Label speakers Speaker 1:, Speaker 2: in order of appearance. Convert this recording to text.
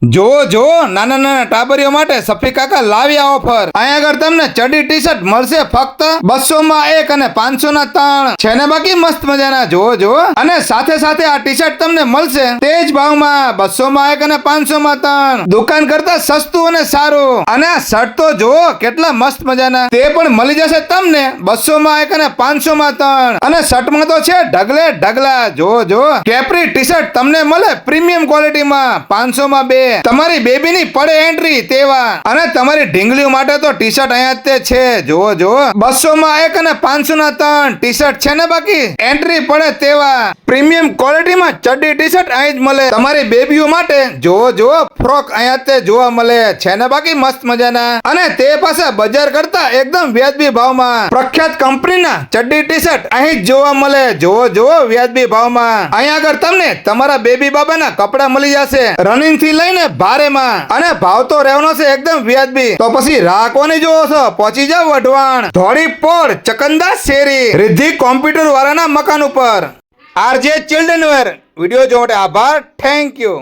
Speaker 1: જો નાના નાના ટાબરીઓ માટે સફી કાકા લાવ્યા ઓફર. અહીંયા આગળ તમને ચડી ટી શર્ટ મળશે ફક્ત 200 માં 1 અને 500 ના 3 છે ને બાકી મસ્ત મજાના. જો અને સાથે સાથે આ ટી શર્ટ તમને મળશે તે જ ભાવમાં 200 માં 1 અને 500 માં 3. દુકાન કરતા સસ્તું અને સારું. અને આ શર્ટ તો જુઓ કેટલા મસ્ત મજાના, તે પણ મળી જશે તમને 200 માં 1 અને 500 માં 3. અને શર્ટમાં તો છે ઢગલે ઢગલા. જો કેપ્રી ટી શર્ટ તમને મળે પ્રીમિયમ ક્વોલિટીમાં 500 માં 2. તમારી બેબીની પડે એન્ટ્રી તેવા. અને તમારી ઢીંગલીઓ માટે તો ટી શર્ટ અહીંયા જ તે છે. જો 200 માં 1 અને 500 ના 3 ટી શર્ટ છે ને બાકી એન્ટ્રી પડે તેવા પ્રીમિયમ ક્વોલિટીમાં ચડ્ડી ટી શર્ટ અહીં જ મળે. તમારી બેબીઓ માટે જો ફ્રોક અહીંયા જ તે જોવા મળે છે ને બાકી મસ્ત મજાના. અને તે પાસે બજાર કરતા એકદમ વ્યાજબી ભાવમાં પ્રખ્યાત કંપનીના ચડ્ડી ટી શર્ટ અહીં જ જોવા મળે. જો વ્યાજબી ભાવમાં. અહીંયા આગળ તમને તમારા બેબી બાબાના કપડા મળી જશે રનિંગ થી લઈને ભારેમાં. અને ભાવ તો રહેવાનો છે એકદમ વ્યાજબી. તો પછી રાહ કોની જોવો છો? પહોંચી જાવ વઢવાણ, ધોળી પોળ, ચકંદા શેરી, રિદ્ધિ કોમ્પ્યુટર વાળાના મકાન ઉપર. RJ children were. વિડીયો જોવા માટે આભાર. Thank you.